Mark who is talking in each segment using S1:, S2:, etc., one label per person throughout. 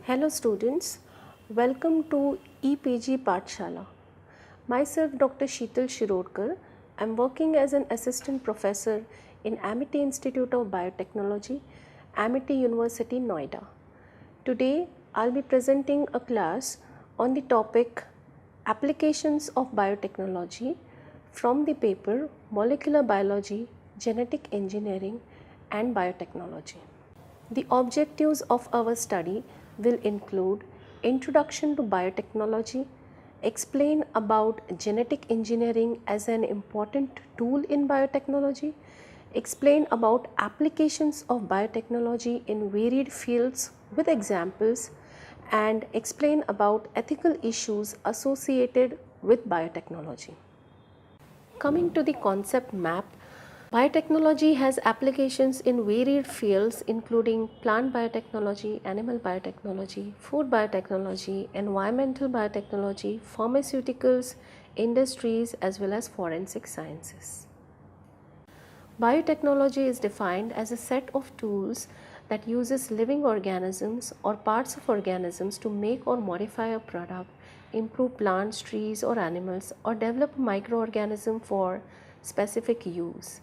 S1: Hello students, welcome to EPG Pathshala. Myself Dr. Sheetal Shirodkar. I am working as an assistant professor in Amity Institute of Biotechnology, Amity University, Noida. Today I will be presenting a class on the topic Applications of Biotechnology from the paper Molecular Biology, Genetic Engineering and Biotechnology. The objectives of our study will include introduction to biotechnology, explain about genetic engineering as an important tool in biotechnology, explain about applications of biotechnology in varied fields with examples, and explain about ethical issues associated with biotechnology. Coming to the concept map, biotechnology has applications in varied fields including plant biotechnology, animal biotechnology, food biotechnology, environmental biotechnology, pharmaceuticals, industries as well as forensic sciences. Biotechnology is defined as a set of tools that uses living organisms or parts of organisms to make or modify a product, improve plants, trees or animals, or develop a microorganism for specific use.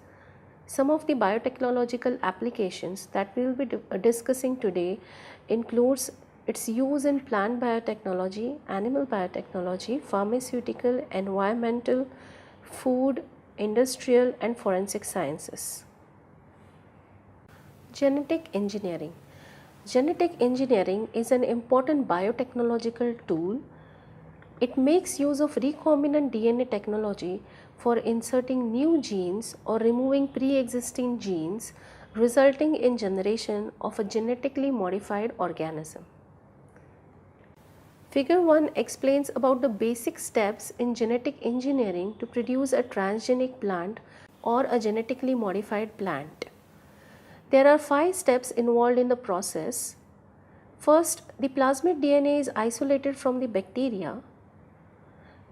S1: Some of the biotechnological applications that we will be discussing today includes its use in plant biotechnology, animal biotechnology, pharmaceutical, environmental, food, industrial and forensic sciences. Genetic engineering. Genetic engineering is an important biotechnological tool. It makes use of recombinant DNA technology for inserting new genes or removing pre-existing genes, resulting in generation of a genetically modified organism. Figure 1 explains about the basic steps in genetic engineering to produce a transgenic plant or a genetically modified plant. There are 5 steps involved in the process. First, the plasmid DNA is isolated from the bacteria.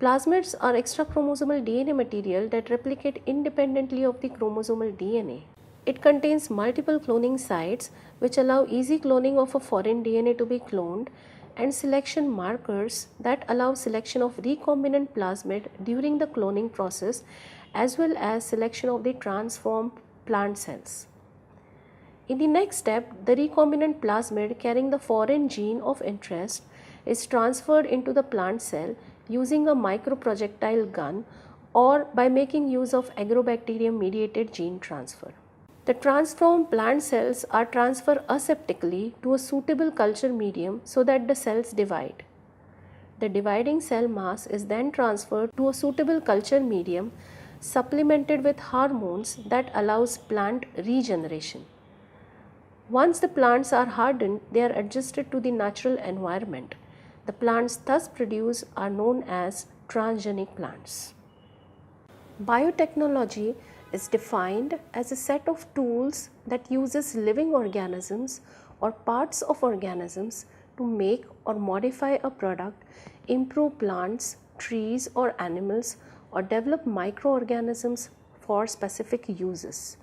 S1: Plasmids are extrachromosomal DNA material that replicate independently of the chromosomal DNA. It contains multiple cloning sites which allow easy cloning of a foreign DNA to be cloned and selection markers that allow selection of recombinant plasmid during the cloning process as well as selection of the transformed plant cells. In the next step, the recombinant plasmid carrying the foreign gene of interest is transferred into the plant cell using a microprojectile gun or by making use of agrobacterium mediated gene transfer. The transformed plant cells are transferred aseptically to a suitable culture medium so that the cells divide. The dividing cell mass is then transferred to a suitable culture medium supplemented with hormones that allows plant regeneration. Once the plants are hardened, they are adjusted to the natural environment. The plants thus produced are known as transgenic plants. Biotechnology is defined as a set of tools that uses living organisms or parts of organisms to make or modify a product, improve plants, trees or animals, or develop microorganisms for specific uses.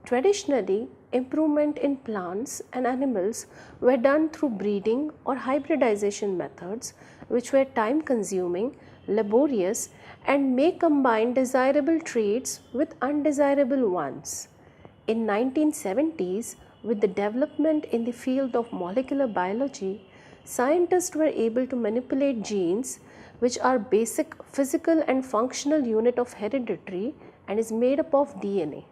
S1: Traditionally, improvement in plants and animals were done through breeding or hybridization methods which were time consuming, laborious and may combine desirable traits with undesirable ones. In 1970s, with the development in the field of molecular biology, scientists were able to manipulate genes which are basic physical and functional unit of heredity and is made up of DNA.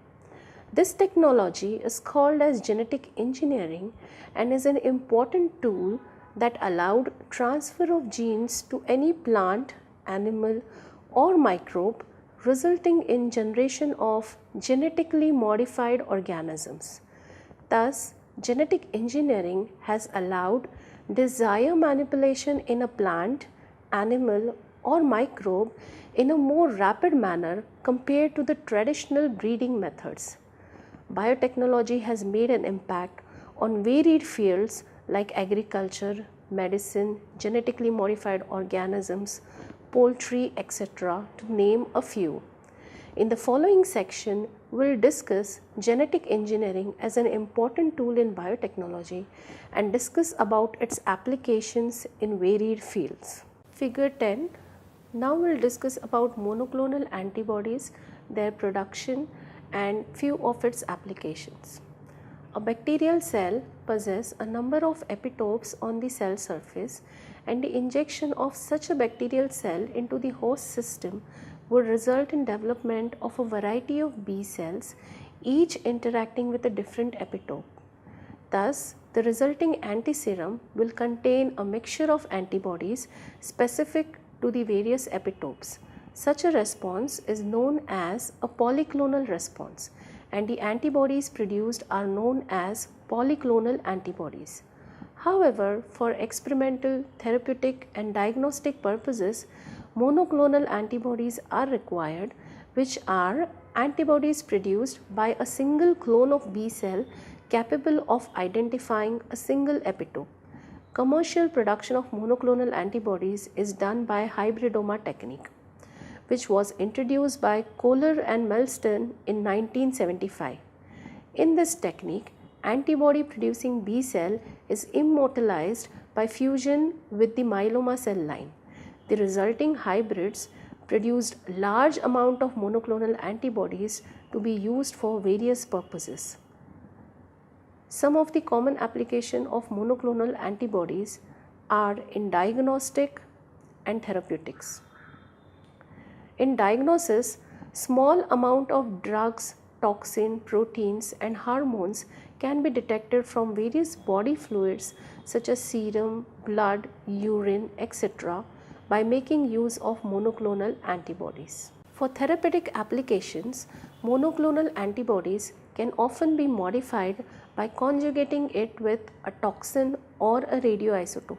S1: This technology is called as genetic engineering and is an important tool that allowed transfer of genes to any plant, animal or microbe, resulting in generation of genetically modified organisms. Thus, genetic engineering has allowed desire manipulation in a plant, animal or microbe in a more rapid manner compared to the traditional breeding methods. Biotechnology has made an impact on varied fields like agriculture, medicine, genetically modified organisms, poultry, etc., to name a few. In the following section, we'll discuss genetic engineering as an important tool in biotechnology and discuss about its applications in varied fields. Figure 10. Now we'll discuss about monoclonal antibodies, their production and few of its applications. A bacterial cell possesses a number of epitopes on the cell surface, and the injection of such a bacterial cell into the host system would result in development of a variety of B cells, each interacting with a different epitope. Thus, the resulting antiserum will contain a mixture of antibodies specific to the various epitopes. Such a response is known as a polyclonal response, and the antibodies produced are known as polyclonal antibodies. However, for experimental, therapeutic and diagnostic purposes, monoclonal antibodies are required, which are antibodies produced by a single clone of B cell capable of identifying a single epitope. Commercial production of monoclonal antibodies is done by hybridoma technique, which was introduced by Kohler and Melston in 1975. In this technique, antibody producing B cell is immortalized by fusion with the myeloma cell line. The resulting hybrids produced large amount of monoclonal antibodies to be used for various purposes. Some of the common application of monoclonal antibodies are in diagnostic and therapeutics. In diagnosis, small amount of drugs, toxin, proteins and hormones can be detected from various body fluids such as serum, blood, urine, etc. by making use of monoclonal antibodies. For therapeutic applications, monoclonal antibodies can often be modified by conjugating it with a toxin or a radioisotope.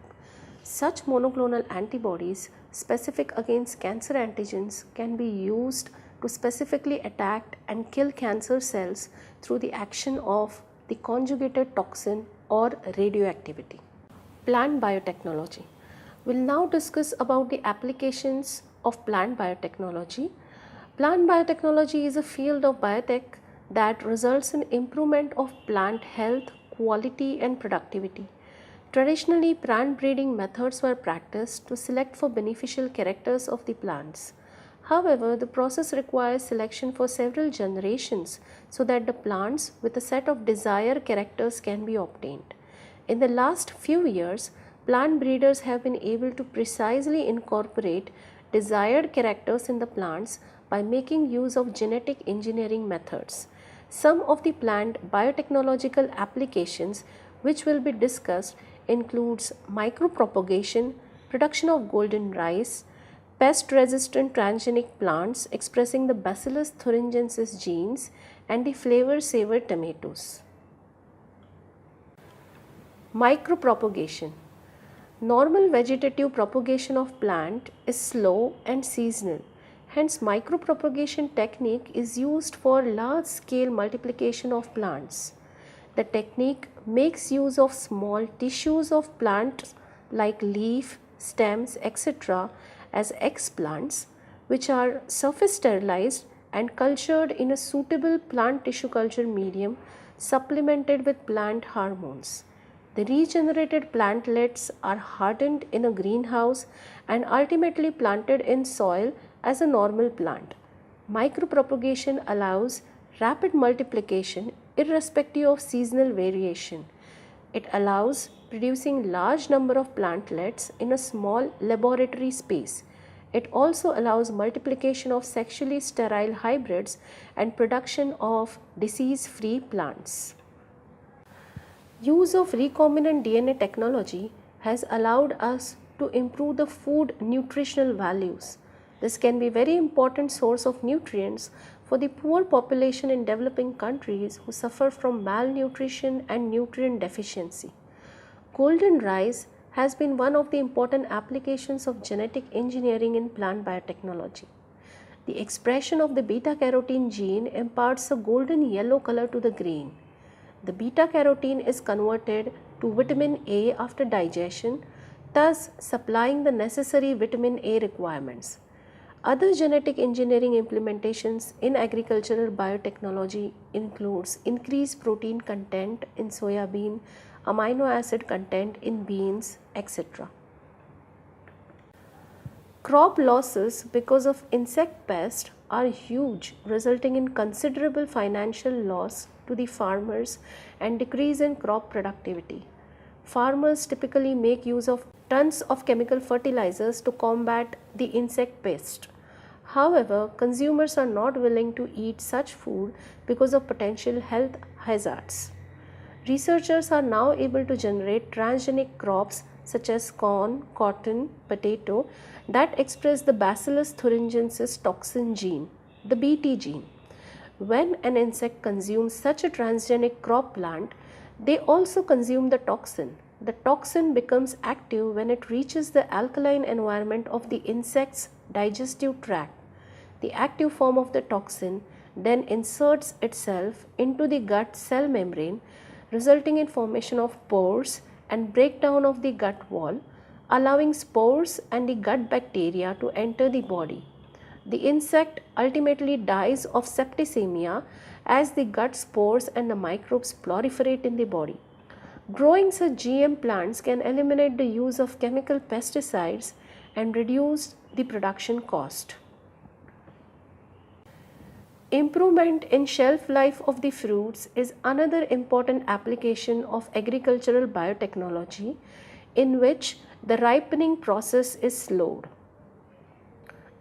S1: Such monoclonal antibodies specific against cancer antigens can be used to specifically attack and kill cancer cells through the action of the conjugated toxin or radioactivity. Plant biotechnology. We'll now discuss about the applications of plant biotechnology. Plant biotechnology is a field of biotech that results in improvement of plant health, quality and productivity. Traditionally, plant breeding methods were practiced to select for beneficial characters of the plants. However, the process requires selection for several generations so that the plants with a set of desired characters can be obtained. In the last few years, plant breeders have been able to precisely incorporate desired characters in the plants by making use of genetic engineering methods. Some of the plant biotechnological applications which will be discussed includes micropropagation, production of golden rice, pest-resistant transgenic plants expressing the Bacillus thuringiensis genes, and the flavor-saver tomatoes. Micropropagation. Normal vegetative propagation of plant is slow and seasonal. Hence, micropropagation technique is used for large-scale multiplication of plants. The technique makes use of small tissues of plants like leaf, stems, etc. as explants, which are surface sterilized and cultured in a suitable plant tissue culture medium supplemented with plant hormones. The regenerated plantlets are hardened in a greenhouse and ultimately planted in soil as a normal plant. Micropropagation allows rapid multiplication irrespective of seasonal variation. It allows producing large number of plantlets in a small laboratory space. It also allows multiplication of sexually sterile hybrids and production of disease-free plants. Use of recombinant DNA technology has allowed us to improve the food nutritional values. This can be a very important source of nutrients for the poor population in developing countries who suffer from malnutrition and nutrient deficiency. Golden rice has been one of the important applications of genetic engineering in plant biotechnology. The expression of the beta-carotene gene imparts a golden yellow color to the grain. The beta-carotene is converted to vitamin A after digestion, thus supplying the necessary vitamin A requirements. Other genetic engineering implementations in agricultural biotechnology includes increased protein content in soya bean, amino acid content in beans, etc. Crop losses because of insect pest are huge, resulting in considerable financial loss to the farmers and decrease in crop productivity. Farmers typically make use of tons of chemical fertilizers to combat the insect pest. However, consumers are not willing to eat such food because of potential health hazards. Researchers are now able to generate transgenic crops such as corn, cotton, potato that express the Bacillus thuringiensis toxin gene, the Bt gene. When an insect consumes such a transgenic crop plant, they also consume the toxin. The toxin becomes active when it reaches the alkaline environment of the insect's digestive tract. The active form of the toxin then inserts itself into the gut cell membrane, resulting in formation of pores and breakdown of the gut wall, allowing spores and the gut bacteria to enter the body. The insect ultimately dies of septicemia as the gut spores and the microbes proliferate in the body. Growing such GM plants can eliminate the use of chemical pesticides and reduce the production cost. Improvement in shelf life of the fruits is another important application of agricultural biotechnology in which the ripening process is slowed.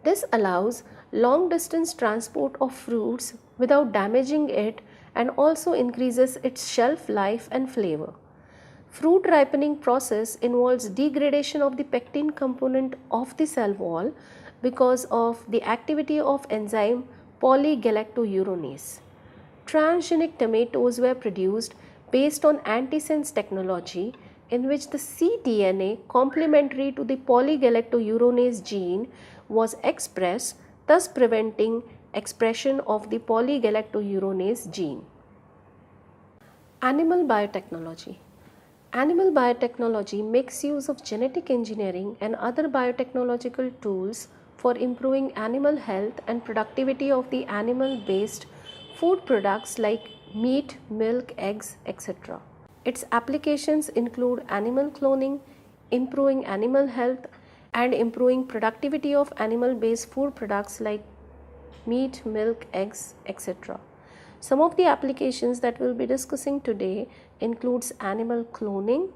S1: This allows long distance transport of fruits without damaging it and also increases its shelf life and flavor. Fruit ripening process involves degradation of the pectin component of the cell wall because of the activity of enzyme polygalacturonase. Transgenic tomatoes were produced based on antisense technology in which the cDNA complementary to the polygalacturonase gene was expressed, thus preventing expression of the polygalacturonase gene. Animal biotechnology. Animal biotechnology makes use of genetic engineering and other biotechnological tools for improving animal health and productivity of the animal-based food products like meat, milk, eggs, etc. Its applications include animal cloning, improving animal health, and improving productivity of animal-based food products like meat, milk, eggs, etc. Some of the applications that we'll be discussing today includes animal cloning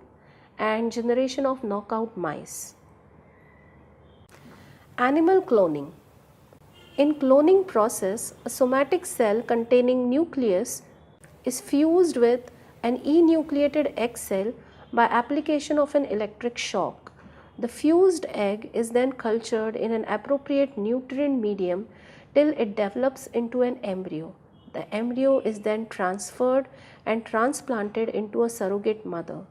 S1: and generation of knockout mice. Animal cloning. In cloning process, a somatic cell containing nucleus is fused with an enucleated egg cell by application of an electric shock. The fused egg is then cultured in an appropriate nutrient medium till it develops into an embryo. The embryo is then transferred and transplanted into a surrogate mother.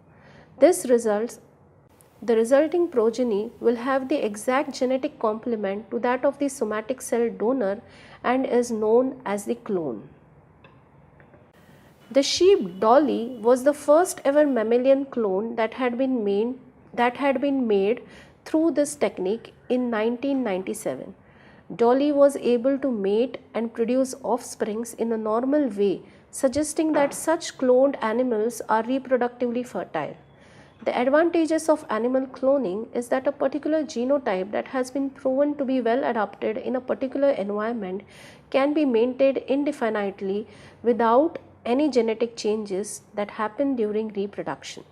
S1: The resulting progeny will have the exact genetic complement to that of the somatic cell donor and is known as the clone. The sheep Dolly was the first ever mammalian clone that had been made through this technique in 1997. Dolly was able to mate and produce offsprings in a normal way, suggesting that such cloned animals are reproductively fertile. The advantages of animal cloning is that a particular genotype that has been proven to be well adapted in a particular environment can be maintained indefinitely without any genetic changes that happen during reproduction.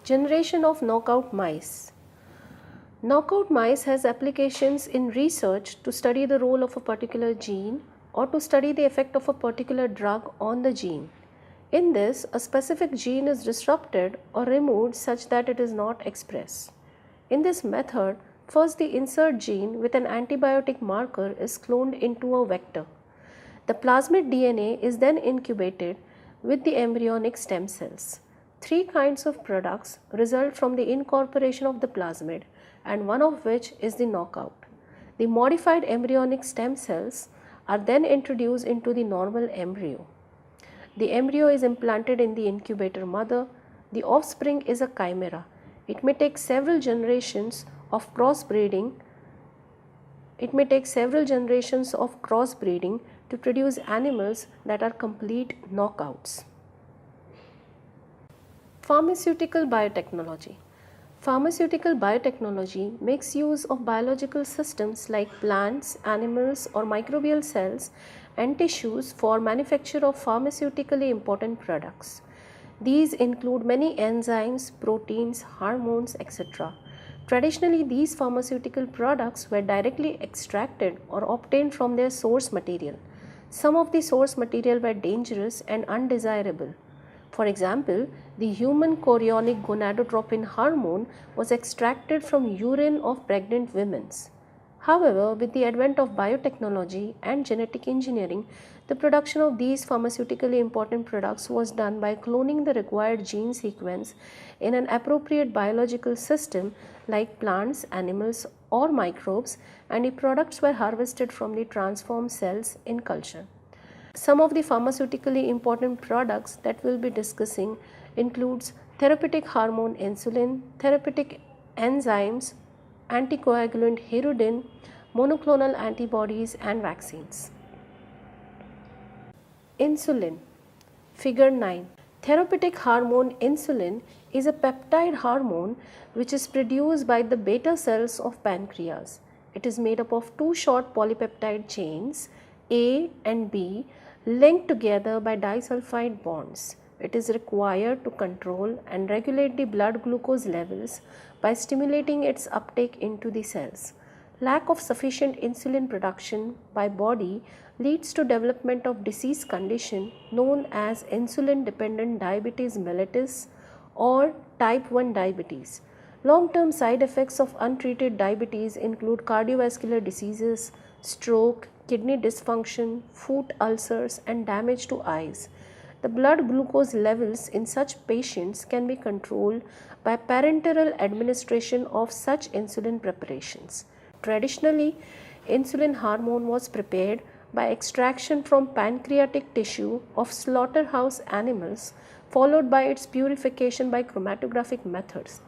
S1: Generation of knockout mice. Knockout mice has applications in research to study the role of a particular gene or to study the effect of a particular drug on the gene. In this, a specific gene is disrupted or removed such that it is not expressed. In this method, first the insert gene with an antibiotic marker is cloned into a vector. The plasmid DNA is then incubated with the embryonic stem cells. Three kinds of products result from the incorporation of the plasmid, and one of which is the knockout. The modified embryonic stem cells are then introduced into the normal embryo. The embryo is implanted in the incubator mother. The offspring is a chimera. It may take several generations of crossbreeding it may take several generations of crossbreeding to produce animals that are complete knockouts. Pharmaceutical biotechnology. Pharmaceutical biotechnology makes use of biological systems like plants, animals, or microbial cells and tissues for manufacture of pharmaceutically important products. These include many enzymes, proteins, hormones, etc. Traditionally, these pharmaceutical products were directly extracted or obtained from their source material. Some of the source material were dangerous and undesirable. For example, the human chorionic gonadotropin hormone was extracted from urine of pregnant women. However, with the advent of biotechnology and genetic engineering, the production of these pharmaceutically important products was done by cloning the required gene sequence in an appropriate biological system like plants, animals, or microbes, and the products were harvested from the transformed cells in culture. Some of the pharmaceutically important products that we'll be discussing includes therapeutic hormone insulin, therapeutic enzymes, anticoagulant hirudin, monoclonal antibodies, and vaccines. Insulin. Figure 9. Therapeutic hormone insulin is a peptide hormone which is produced by the beta cells of pancreas. It is made up of two short polypeptide chains, A and B, linked together by disulfide bonds. It is required to control and regulate the blood glucose levels by stimulating its uptake into the cells. Lack of sufficient insulin production by body leads to development of disease condition known as insulin dependent diabetes mellitus or type 1 diabetes. Long-term side effects of untreated diabetes include cardiovascular diseases, stroke, kidney dysfunction, foot ulcers, and damage to eyes. The blood glucose levels in such patients can be controlled by parenteral administration of such insulin preparations. Traditionally, insulin hormone was prepared by extraction from pancreatic tissue of slaughterhouse animals, followed by its purification by chromatographic methods.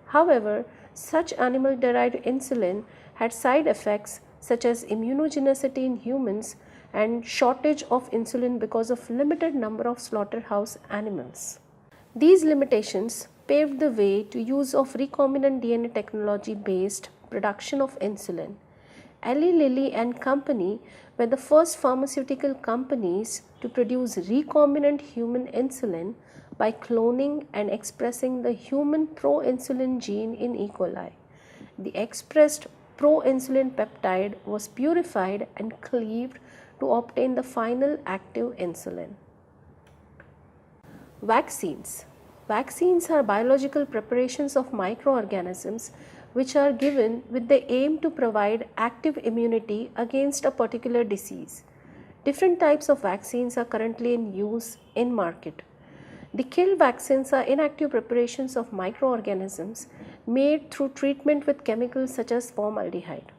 S1: However, such animal-derived insulin had side effects such as immunogenicity in humans and shortage of insulin because of limited number of slaughterhouse animals. These limitations paved the way to use of recombinant DNA technology based production of insulin. Eli Lilly and Company were the first pharmaceutical companies to produce recombinant human insulin by cloning and expressing the human proinsulin gene in E. coli. The expressed proinsulin peptide was purified and cleaved to obtain the final active insulin. Vaccines. Vaccines are biological preparations of microorganisms which are given with the aim to provide active immunity against a particular disease. Different types of vaccines are currently in use in market. The kill vaccines are inactive preparations of microorganisms made through treatment with chemicals such as formaldehyde.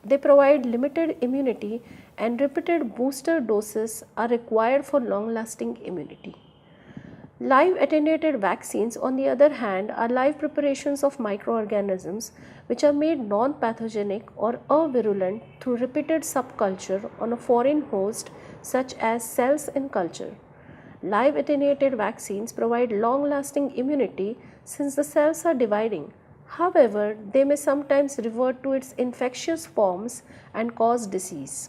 S1: They provide limited immunity and repeated booster doses are required for long-lasting immunity. Live attenuated vaccines, on the other hand, are live preparations of microorganisms which are made non-pathogenic or avirulent through repeated subculture on a foreign host such as cells in culture. Live attenuated vaccines provide long-lasting immunity since the cells are dividing. However, they may sometimes revert to its infectious forms and cause disease.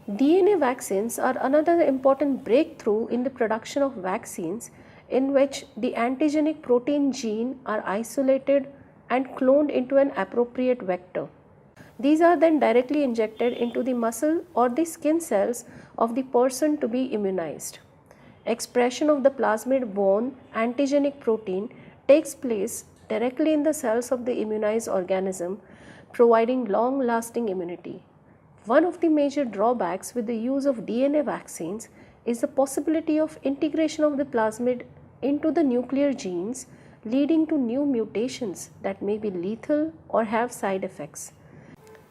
S1: DNA vaccines are another important breakthrough in the production of vaccines in which the antigenic protein gene are isolated and cloned into an appropriate vector. These are then directly injected into the muscle or the skin cells of the person to be immunized. Expression of the plasmid borne antigenic protein takes place directly in the cells of the immunized organism, providing long-lasting immunity. One of the major drawbacks with the use of DNA vaccines is the possibility of integration of the plasmid into the nuclear genes, leading to new mutations that may be lethal or have side effects.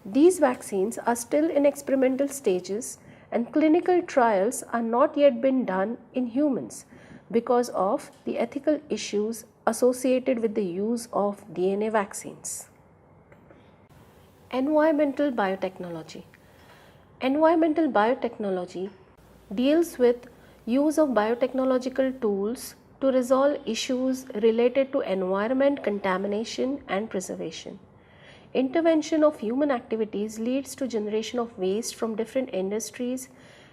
S1: These vaccines are still in experimental stages and clinical trials are not yet been done in humans because of the ethical issues associated with the use of DNA vaccines. Environmental biotechnology. Environmental biotechnology deals with use of biotechnological tools to resolve issues related to environment contamination and preservation. Intervention of human activities leads to generation of waste from different industries.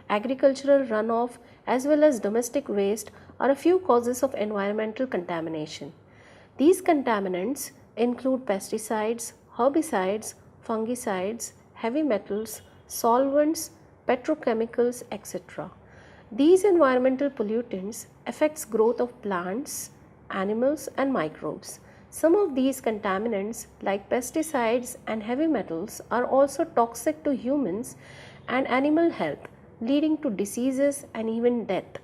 S1: Agricultural runoff as well as domestic waste are a few causes of environmental contamination. These contaminants include pesticides, herbicides, fungicides, heavy metals, solvents, petrochemicals, etc. These environmental pollutants affects growth of plants, animals and microbes. Some of these contaminants like pesticides and heavy metals are also toxic to humans and animal health, leading to diseases and even death.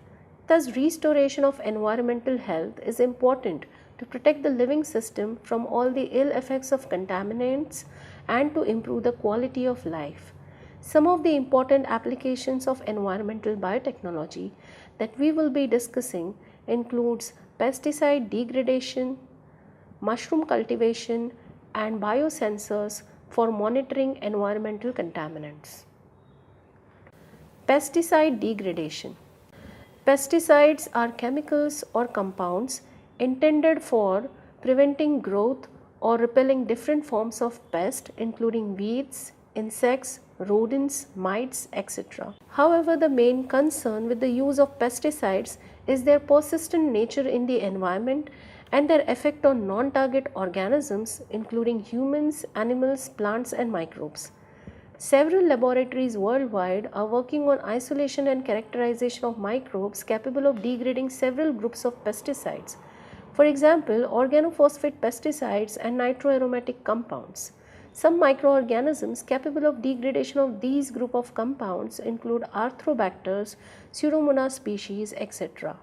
S1: Thus, restoration of environmental health is important to protect the living system from all the ill effects of contaminants and to improve the quality of life. Some of the important applications of environmental biotechnology that we will be discussing includes pesticide degradation, mushroom cultivation and biosensors for monitoring environmental contaminants. Pesticide degradation. Pesticides are chemicals or compounds intended for preventing growth or repelling different forms of pests including weeds, insects, rodents, mites, etc. However, the main concern with the use of pesticides is their persistent nature in the environment and their effect on non-target organisms including humans, animals, plants and microbes. Several laboratories worldwide are working on isolation and characterization of microbes capable of degrading several groups of pesticides. For example, organophosphate pesticides and nitroaromatic compounds. Some microorganisms capable of degradation of these group of compounds include arthrobacters, Pseudomonas species, etc.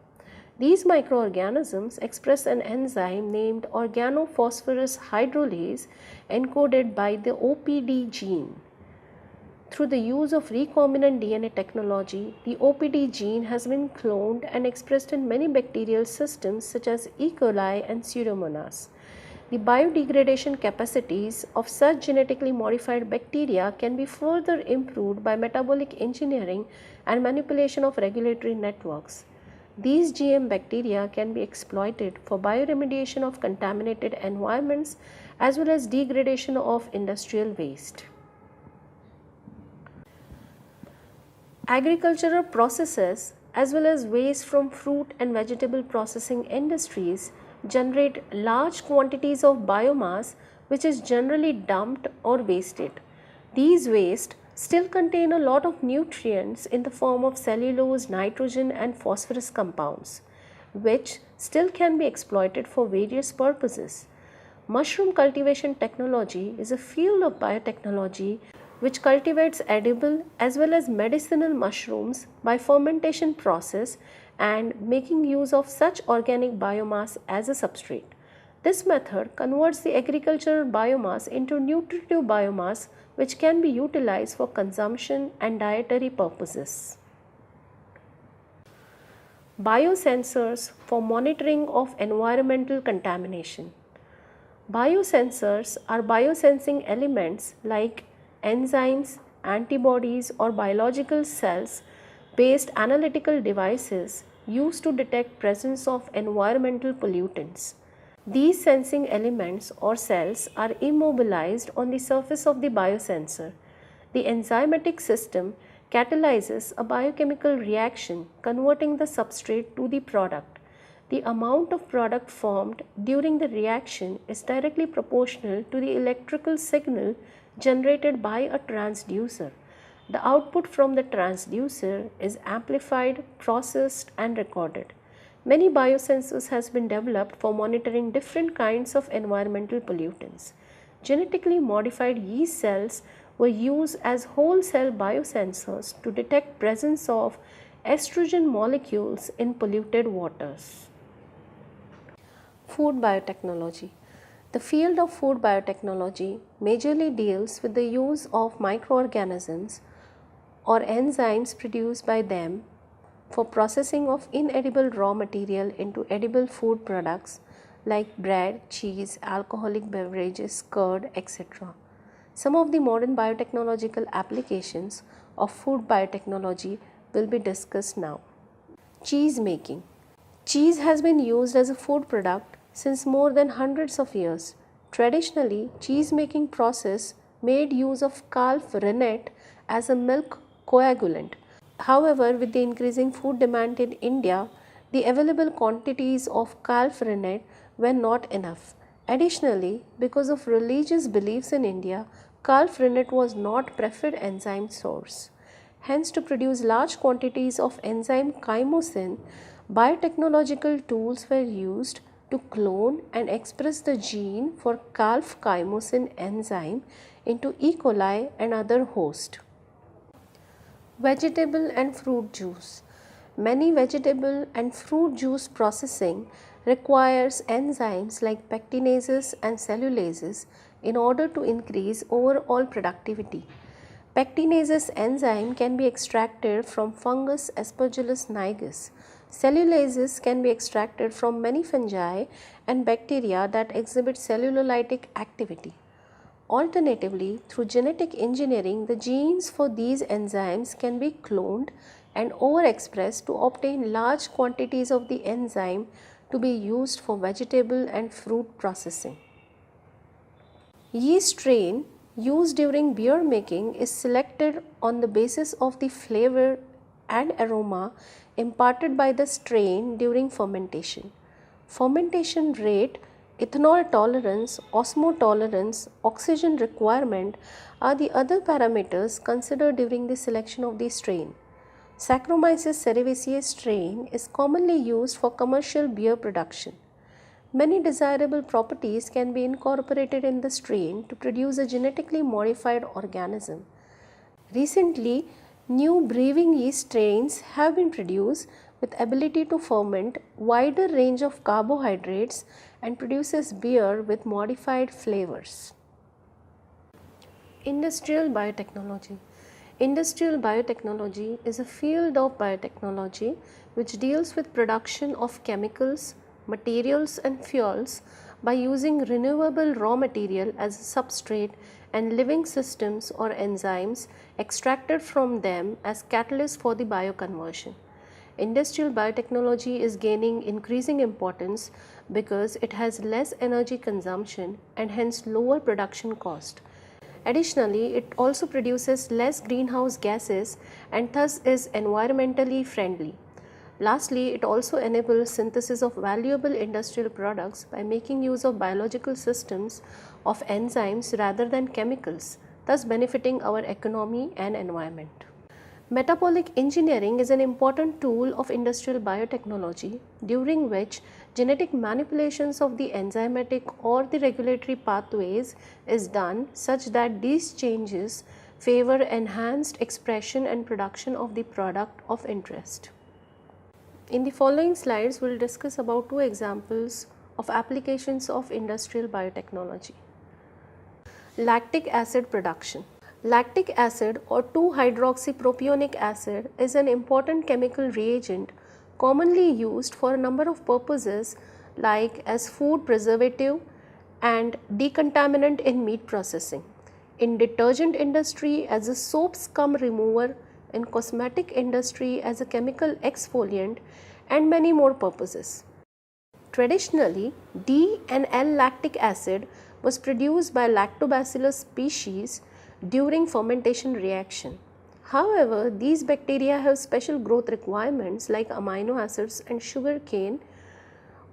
S1: These microorganisms express an enzyme named organophosphorus hydrolase encoded by the OPD gene. Through the use of recombinant DNA technology, the OPD gene has been cloned and expressed in many bacterial systems such as E. coli and Pseudomonas. The biodegradation capacities of such genetically modified bacteria can be further improved by metabolic engineering and manipulation of regulatory networks. These GM bacteria can be exploited for bioremediation of contaminated environments as well as degradation of industrial waste. Agricultural processes as well as waste from fruit and vegetable processing industries generate large quantities of biomass which is generally dumped or wasted. These waste still contain a lot of nutrients in the form of cellulose, nitrogen and phosphorus compounds which still can be exploited for various purposes. Mushroom cultivation technology is a field of biotechnology which cultivates edible as well as medicinal mushrooms by fermentation process and making use of such organic biomass as a substrate. This method converts the agricultural biomass into nutritive biomass which can be utilized for consumption and dietary purposes. Biosensors for monitoring of environmental contamination. Biosensors are biosensing elements like enzymes, antibodies or biological cells based analytical devices used to detect presence of environmental pollutants. These sensing elements or cells are immobilized on the surface of the biosensor. The enzymatic system catalyzes a biochemical reaction converting the substrate to the product. The amount of product formed during the reaction is directly proportional to the electrical signal generated by a transducer. The output from the transducer is amplified, processed and recorded. Many biosensors has been developed for monitoring different kinds of environmental pollutants. Genetically modified yeast cells were used as whole cell biosensors to detect presence of estrogen molecules in polluted waters. Food biotechnology. The field of food biotechnology majorly deals with the use of microorganisms or enzymes produced by them for processing of inedible raw material into edible food products like bread, cheese, alcoholic beverages, curd, etc. Some of the modern biotechnological applications of food biotechnology will be discussed now. Cheese making. Cheese has been used as a food product since more than hundreds of years. Traditionally, cheese making process made use of calf rennet as a milk coagulant. However, with the increasing food demand in India, the available quantities of calf rennet were not enough. Additionally, because of religious beliefs in India, calf rennet was not preferred enzyme source. Hence, to produce large quantities of enzyme chymosin, biotechnological tools were used to clone and express the gene for calf chymosin enzyme into E. coli and other hosts. Vegetable and fruit juice. Many vegetable and fruit juice processing requires enzymes like pectinases and cellulases in order to increase overall productivity. Pectinases enzyme can be extracted from fungus Aspergillus niger. Cellulases can be extracted from many fungi and bacteria that exhibit cellulolytic activity. Alternatively, through genetic engineering, the genes for these enzymes can be cloned and overexpressed to obtain large quantities of the enzyme to be used for vegetable and fruit processing. Yeast strain used during beer making is selected on the basis of the flavor and aroma imparted by the strain during fermentation. Fermentation rate, ethanol tolerance, osmotolerance, oxygen requirement are the other parameters considered during the selection of the strain. Saccharomyces cerevisiae strain is commonly used for commercial beer production. Many desirable properties can be incorporated in the strain to produce a genetically modified organism. Recently, new brewing yeast strains have been produced with ability to ferment wider range of carbohydrates and produces beer with modified flavors. Industrial biotechnology. Industrial biotechnology is a field of biotechnology which deals with production of chemicals, materials and fuels by using renewable raw material as a substrate and living systems or enzymes extracted from them as catalysts for the bioconversion. Industrial biotechnology is gaining increasing importance because it has less energy consumption and hence lower production cost. Additionally, it also produces less greenhouse gases and thus is environmentally friendly. Lastly, it also enables synthesis of valuable industrial products by making use of biological systems of enzymes rather than chemicals, thus benefiting our economy and environment. Metabolic engineering is an important tool of industrial biotechnology during which genetic manipulations of the enzymatic or the regulatory pathways is done such that these changes favor enhanced expression and production of the product of interest. In the following slides, we will discuss about two examples of applications of industrial biotechnology. Lactic acid production. Lactic acid or 2-hydroxypropionic acid is an important chemical reagent commonly used for a number of purposes like as food preservative and decontaminant in meat processing, in detergent industry as a soap scum remover, in cosmetic industry as a chemical exfoliant and many more purposes. Traditionally, D and L-lactic acid was produced by Lactobacillus species during fermentation reaction. However, these bacteria have special growth requirements like amino acids and sugar cane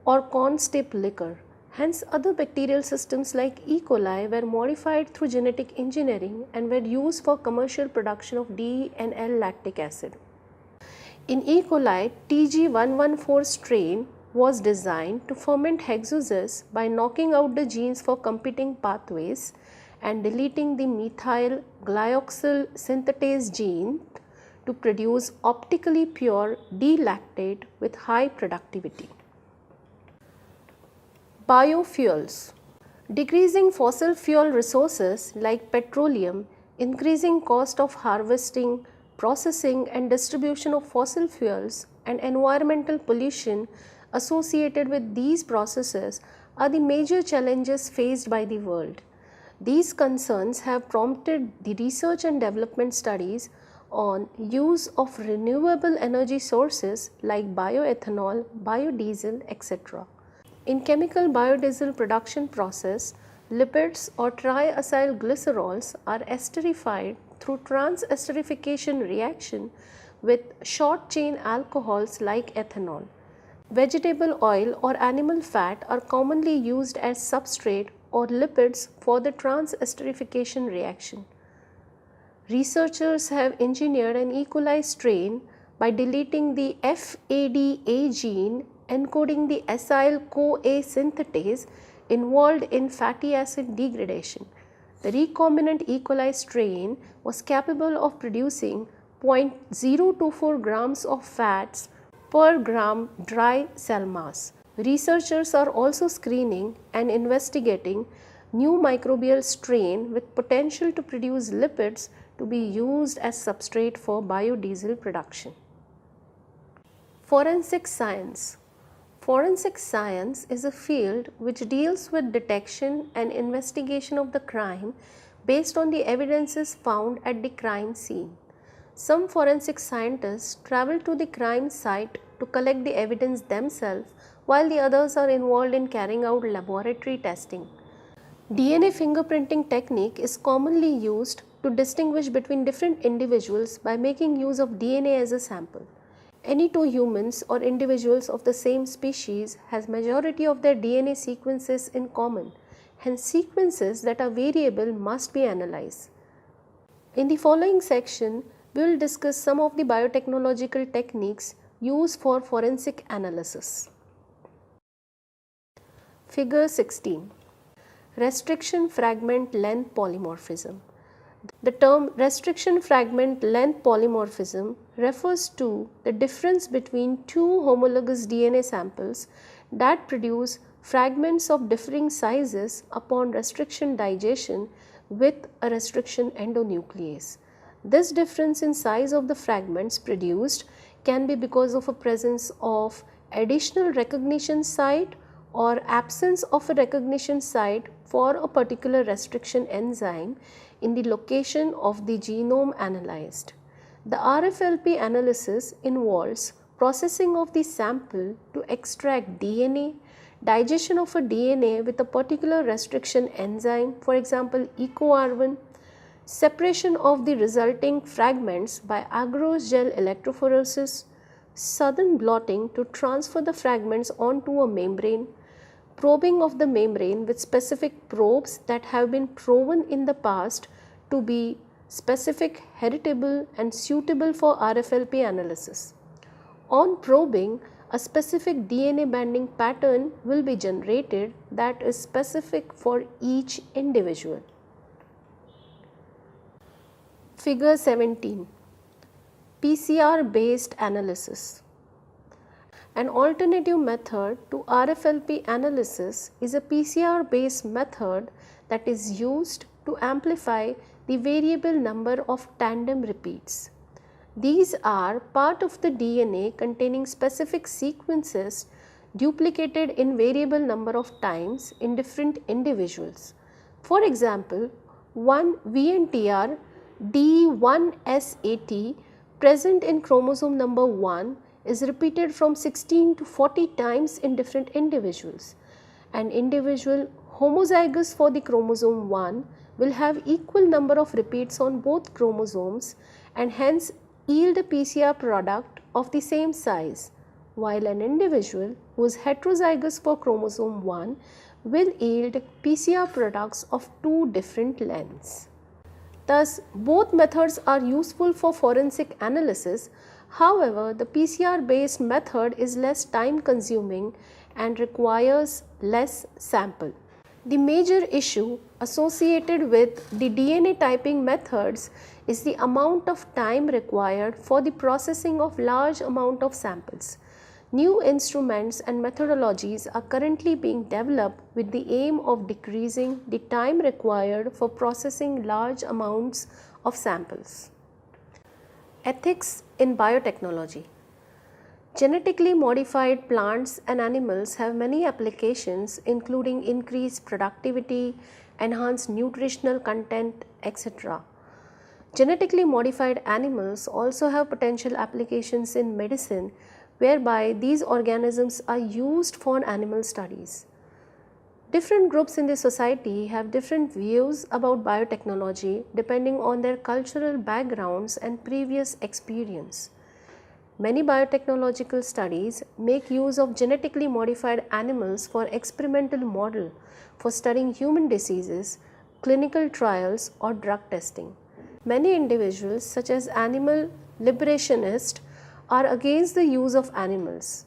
S1: or corn stip liquor. Hence, other bacterial systems like E. coli were modified through genetic engineering and were used for commercial production of D and L-lactic acid. In E. coli, TG114 strain was designed to ferment hexoses by knocking out the genes for competing pathways and deleting the methyl glyoxyl synthetase gene to produce optically pure D-lactate with high productivity. Biofuels. Decreasing fossil fuel resources like petroleum, increasing cost of harvesting, processing and distribution of fossil fuels and environmental pollution associated with these processes are the major challenges faced by the world. These concerns have prompted the research and development studies on use of renewable energy sources like bioethanol, biodiesel, etc. In chemical biodiesel production process, lipids or triacyl glycerols are esterified through trans-esterification reaction with short-chain alcohols like ethanol. Vegetable oil or animal fat are commonly used as substrate or lipids for the trans-esterification reaction. Researchers have engineered an E. coli strain by deleting the FADA gene encoding the acyl-CoA synthetase involved in fatty acid degradation. The recombinant E. coli strain was capable of producing 0.024 grams of fats per gram dry cell mass. Researchers are also screening and investigating new microbial strain with potential to produce lipids to be used as substrate for biodiesel production. Forensic science. Forensic science is a field which deals with detection and investigation of the crime based on the evidences found at the crime scene. Some forensic scientists travel to the crime site to collect the evidence themselves, while the others are involved in carrying out laboratory testing. DNA fingerprinting technique is commonly used to distinguish between different individuals by making use of DNA as a sample. Any two humans or individuals of the same species has majority of their DNA sequences in common, hence sequences that are variable must be analyzed. In the following section, we will discuss some of the biotechnological techniques used for forensic analysis. Figure 16. Restriction fragment length polymorphism. The term restriction fragment length polymorphism refers to the difference between two homologous DNA samples that produce fragments of differing sizes upon restriction digestion with a restriction endonuclease. This difference in size of the fragments produced can be because of a presence of additional recognition site or absence of a recognition site for a particular restriction enzyme in the location of the genome analyzed. The RFLP analysis involves processing of the sample to extract DNA, digestion of a DNA with a particular restriction enzyme, for example EcoR1, separation of the resulting fragments by agarose gel electrophoresis, Southern blotting to transfer the fragments onto a membrane, probing of the membrane with specific probes that have been proven in the past to be specific, heritable and suitable for RFLP analysis. On probing, a specific DNA binding pattern will be generated that is specific for each individual. Figure 17. PCR based analysis. An alternative method to RFLP analysis is a PCR based method that is used to amplify the variable number of tandem repeats. These are part of the DNA containing specific sequences duplicated in variable number of times in different individuals. For example, one VNTR D1S80 present in chromosome number 1 is repeated from 16 to 40 times in different individuals. An individual homozygous for the chromosome 1 will have equal number of repeats on both chromosomes and hence yield a PCR product of the same size, while an individual who is heterozygous for chromosome 1 will yield PCR products of two different lengths. Thus, both methods are useful for forensic analysis. However, the PCR based method is less time consuming and requires less sample. The major issue associated with the DNA typing methods is the amount of time required for the processing of large amount of samples. New instruments and methodologies are currently being developed with the aim of decreasing the time required for processing large amounts of samples. Ethics in biotechnology. Genetically modified plants and animals have many applications including increased productivity, enhanced nutritional content, etc. Genetically modified animals also have potential applications in medicine, whereby these organisms are used for animal studies. Different groups in the society have different views about biotechnology depending on their cultural backgrounds and previous experience. Many biotechnological studies make use of genetically modified animals for experimental model for studying human diseases, clinical trials, or drug testing. Many individuals, such as animal liberationists, are against the use of animals.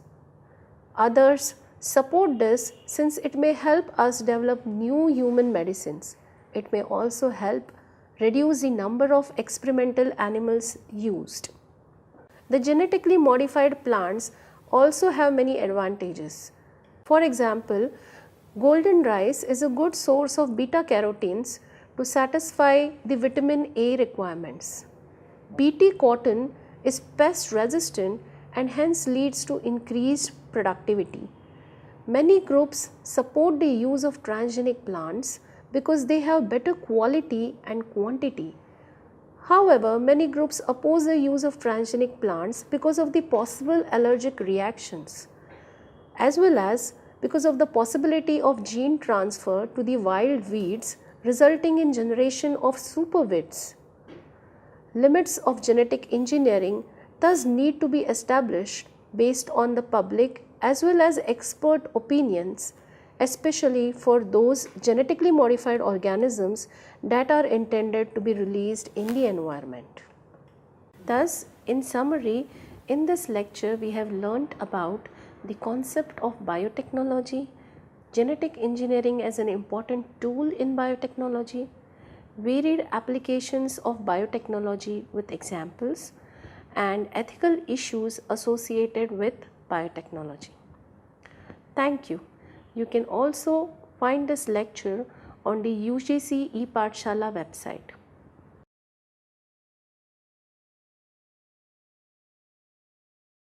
S1: Others support this since it may help us develop new human medicines. It may also help reduce the number of experimental animals used. The genetically modified plants also have many advantages. For example, golden rice is a good source of beta carotenes to satisfy the vitamin A requirements. BT cotton is pest resistant and hence leads to increased productivity. Many groups support the use of transgenic plants because they have better quality and quantity. However, many groups oppose the use of transgenic plants because of the possible allergic reactions, as well as because of the possibility of gene transfer to the wild weeds resulting in generation of super weeds. Limits of genetic engineering thus need to be established based on the public as well as expert opinions, especially for those genetically modified organisms that are intended to be released in the environment. Thus, in summary, in this lecture we have learnt about the concept of biotechnology, genetic engineering as an important tool in biotechnology, varied applications of biotechnology with examples, and ethical issues associated with biotechnology. Thank you. You can also find this lecture on the UGC ePathshala website.